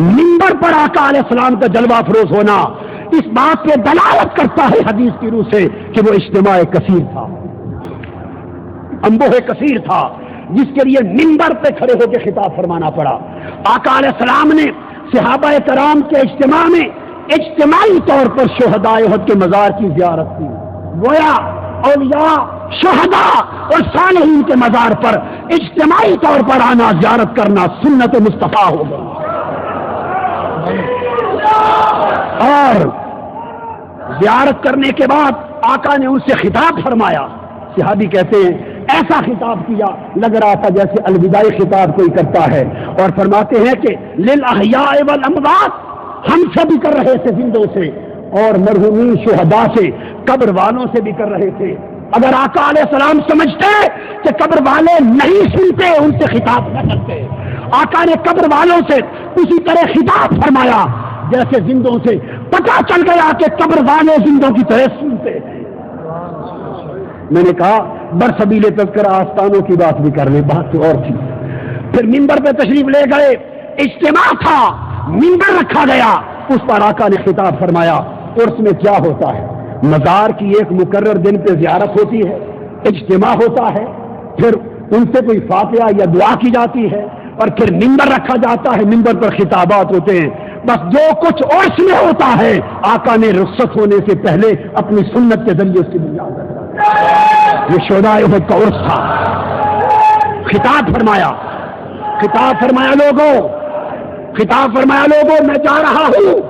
منبر پر آقا علیہ السلام کا جلوہ افروز ہونا اس بات پہ دلالت کرتا ہے حدیث کی روح سے کہ وہ اجتماع کثیر تھا، انبوہ کثیر تھا، جس کے لیے منبر پہ کھڑے ہو کے خطاب فرمانا پڑا۔ آقا علیہ السلام نے صحابہ کرام کے اجتماع میں اجتماعی طور پر شہداء احد کے مزار کی زیارت کی۔ گویا اولیاء، شہداء اور صالحین کے مزار پر اجتماعی طور پر آنا، زیارت کرنا سنت مصطفیٰ ہو گئی۔ اور زیارت کرنے کے بعد آقا نے ان سے خطاب فرمایا۔ صحابی کہتے ہیں ایسا خطاب کیا لگ رہا تھا جیسے الوداعی خطاب کوئی کرتا ہے، اور فرماتے ہیں کہ للاحیاء والاموات، ہم سے بھی کر رہے تھے زندوں سے، اور مرحومین شہداء سے، قبر والوں سے بھی کر رہے تھے۔ اگر آقا علیہ السلام سمجھتے کہ قبر والے نہیں سنتے ان سے خطاب نہ کرتے، آقا نے قبر والوں سے اسی طرح خطاب فرمایا جیسے زندوں سے۔ پتہ چل گیا کہ قبر والے زندوں کی طرح سنتے ہیں۔ میں نے کہا برسبیل تذکرہ آستانوں کی بات بھی کر لیں، بات تو اور تھی۔ پھر منبر پہ تشریف لے گئے، اجتماع تھا، منبر رکھا گیا، اس پر آقا نے خطاب فرمایا۔ عرس میں کیا ہوتا ہے؟ مزار کی ایک مقرر دن پہ زیارت ہوتی ہے، اجتماع ہوتا ہے، پھر ان سے کوئی فاتحہ یا دعا کی جاتی ہے، اور پھر منبر رکھا جاتا ہے، منبر پر خطابات ہوتے ہیں۔ بس جو کچھ عرس میں ہوتا ہے آقا نے رخصت ہونے سے پہلے اپنی سنت کے ذریعے اس کی بنیاد رکھا۔ یہ شہداء احد کا عرس تھا۔ خطاب فرمایا لوگوں، میں جا رہا ہوں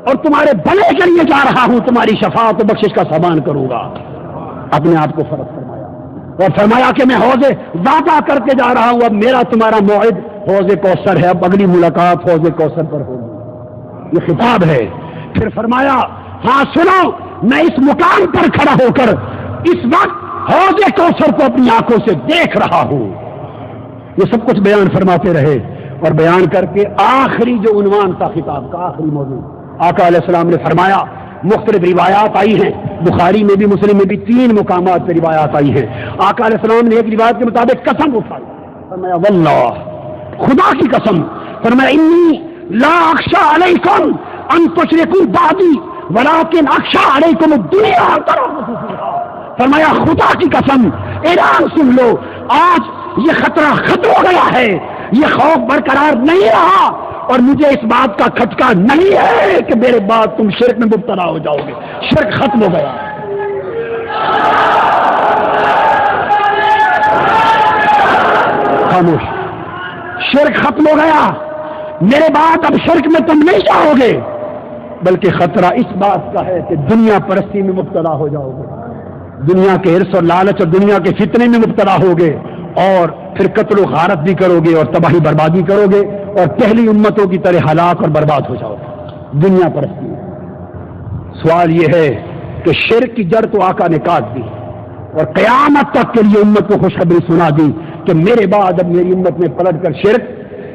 اور تمہارے بھلے کے لیے جا رہا ہوں، تمہاری شفاعت و بخشش کا سامان کروں گا۔ اپنے آپ کو فرض فرمایا اور فرمایا کہ میں حوض وعدہ کر کے جا رہا ہوں، اب میرا تمہارا موعد حوض کوثر ہے، اب اگلی ملاقات حوض کوثر پر ہوگی۔ یہ خطاب ہے۔ پھر فرمایا ہاں سنو، میں اس مقام پر کھڑا ہو کر اس وقت حوض کوثر کو اپنی آنکھوں سے دیکھ رہا ہوں۔ یہ سب کچھ بیان فرماتے رہے، اور بیان کر کے آخری جو عنوان تھا خطاب کا، آخری موضوع آقا علیہ السلام نے فرمایا۔ مختلف روایات آئی ہیں، بخاری میں بھی مسلم میں بھی 3 مقامات پہ روایات آئی ہیں۔ آقا علیہ السلام نے ایک روایت کے مطابق قسم اٹھائی، فرمایا واللہ، خدا کی قسم، فرمایا انی لا اخشى علیکم ان تشرکوا بعدی ولکن اخشى علیکم الدنیا تربصوا فیہا۔ فرمایا خدا کی قسم، اعلان سن لو، آج یہ خطرہ ختم ہو گیا ہے، یہ خوف برقرار نہیں رہا، اور مجھے اس بات کا کھٹکا نہیں ہے کہ میرے بعد تم شرک میں مبتلا ہو جاؤ گے۔ شرک ختم ہو گیا۔ خاموش، شرک ختم ہو گیا، میرے بعد اب شرک میں تم نہیں جاؤ گے، بلکہ خطرہ اس بات کا ہے کہ دنیا پرستی میں مبتلا ہو جاؤ گے، دنیا کے حرص اور لالچ اور دنیا کے فتنے میں مبتلا ہوگے، اور پھر قتل و غارت بھی کرو گے اور تباہی بربادی کرو گے، اور پہلی امتوں کی طرح ہلاک اور برباد ہو جاؤ گے دنیا پرستی میں۔ سوال یہ ہے کہ شرک کی جڑ تو آقا نے کاٹ دی، اور قیامت تک کے لیے امت کو خوشخبری سنا دی کہ میرے بعد اب میری امت میں پلٹ کر شرک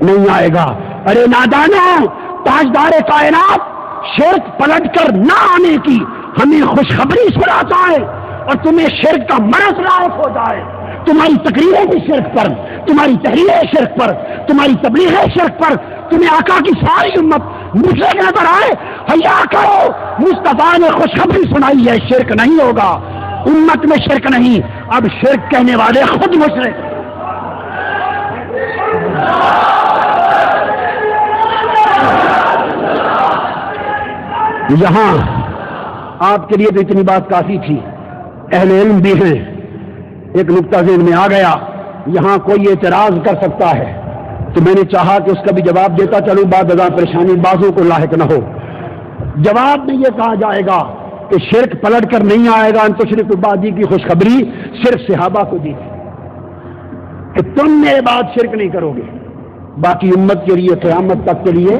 نہیں آئے گا۔ ارے نادانوں، تاجدار کائنات شرک پلٹ کر نہ آنے کی ہمیں خوشخبری سناتا ہے، اور تمہیں شرک کا مرض لاحق ہو جائے، تمہاری تقریریں بھی شرک پر، تمہاری تحریریں شرک پر، تمہاری تبلیغیں شرک پر، تمہیں آقا کی ساری امت مشرک نظر آئے، حیا کرو، مصطفیٰ نے خوشخبری سنائی ہے، شرک نہیں ہوگا، امت میں شرک نہیں، اب شرک کہنے والے خود مشرک۔ یہاں آپ کے لیے تو اتنی بات کافی تھی، اہل علم بھی ہیں، ایک نقطہ ذہن میں آ گیا، یہاں کوئی اعتراض کر سکتا ہے، تو میں نے چاہا کہ اس کا بھی جواب دیتا چلوں، بعد ازاں پریشانی بازوں کو لاحق نہ ہو۔ جواب میں یہ کہا جائے گا کہ شرک پلٹ کر نہیں آئے گا، ان تشرکوا بعدی کی خوشخبری صرف صحابہ کو دی کہ تم میرے بعد شرک نہیں کرو گے، باقی امت کے لیے قیامت تک کے لیے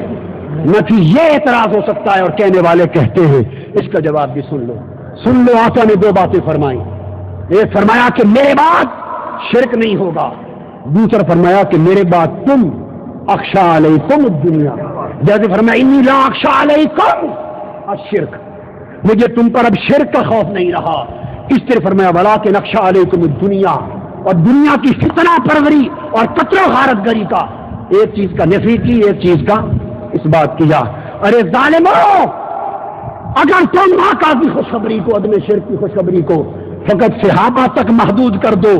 نہ تھی۔ یہ اعتراض ہو سکتا ہے، اور کہنے والے کہتے ہیں، اس کا جواب بھی سن لو۔ آقا نے 2 باتیں فرمائی، ایک فرمایا کہ میرے بعد شرک نہیں ہوگا، دوسرا فرمایا کہ میرے بعد تم اخشى علیکم الدنیا، جیسے فرمایا انی لا اخشى علیکم الشرک، مجھے تم پر اب شرک کا خوف نہیں رہا، اس طرح فرمایا ولکن اخشى علیکم الدنیا، اور دنیا کی فتنہ پروری اور قتل و غارت گری کا، ایک چیز کا نفی کی، ایک چیز کا اس بات کیا، ارے ظالموں، اگر تم آقا کی خوشخبری کو، عدم شرک کی خوشخبری کو فقط صحابہ تک محدود کر دو،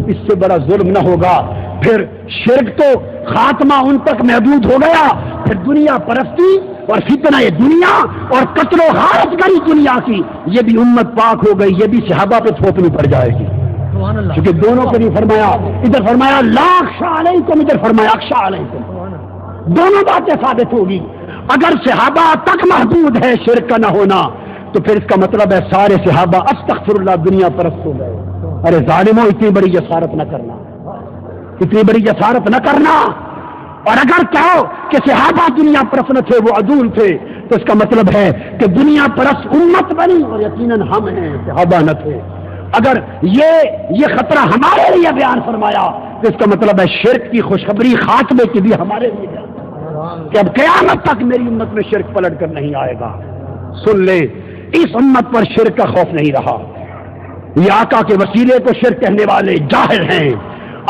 اس سے بڑا ظلم نہ ہوگا؟ پھر شرک تو خاتمہ ان تک محدود ہو گیا، پھر دنیا پرستی اور فتنہ دنیا اور قتل و غارت گری دنیا کی، یہ بھی امت پاک ہو گئی، یہ بھی صحابہ پہ تھوپنی پڑ جائے گی، کیونکہ دونوں کو نہیں فرمایا، ادھر فرمایا لا اخشى علیکم، ادھر فرمایا اخشى علیکم، دونوں باتیں ثابت ہوگی۔ اگر صحابہ تک محدود ہے شرک کا نہ ہونا، تو پھر اس کا مطلب ہے سارے صحابہ استغفر اللہ دنیا پرست ہو گئے۔ ارے ظالموں، اتنی بڑی جسارت نہ کرنا، اتنی بڑی جسارت نہ کرنا۔ اور اگر کہو کہ صحابہ دنیا پرست نہ تھے، وہ عدول تھے، تو اس کا مطلب ہے کہ دنیا پرست امت بنی اور یقیناً ہم ہیں، صحابہ نہ تھے۔ اگر یہ خطرہ ہمارے لیے بیان فرمایا تو اس کا مطلب ہے شرک کی خوشخبری خاتمے کی بھی ہمارے لیے بیان کہ اب قیامت تک میری امت میں شرک پلٹ کر نہیں آئے گا۔ سن لے، اس امت پر شرک کا خوف نہیں رہا۔ یہ آقا کے وسیلے کو شرک کہنے والے جاہل ہیں،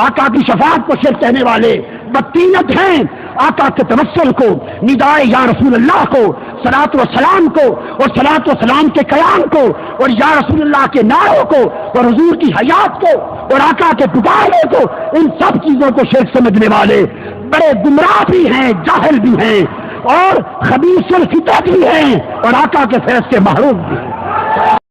آقا کی شفاعت کو شرک کہنے والے بدتینت ہیں، آقا کے توسل کو، ندائے یا رسول اللہ کو، صلاۃ و سلام کو اور صلاۃ و سلام کے قیام کو اور یا رسول اللہ کے نعروں کو اور حضور کی حیات کو اور آقا کے پکارنے کو، ان سب چیزوں کو شرک سمجھنے والے بڑے گمراہ بھی ہیں، جاہل بھی ہیں اور خبیث الفطرت بھی ہیں اور آقا کے فیض سے محروم بھی ہیں۔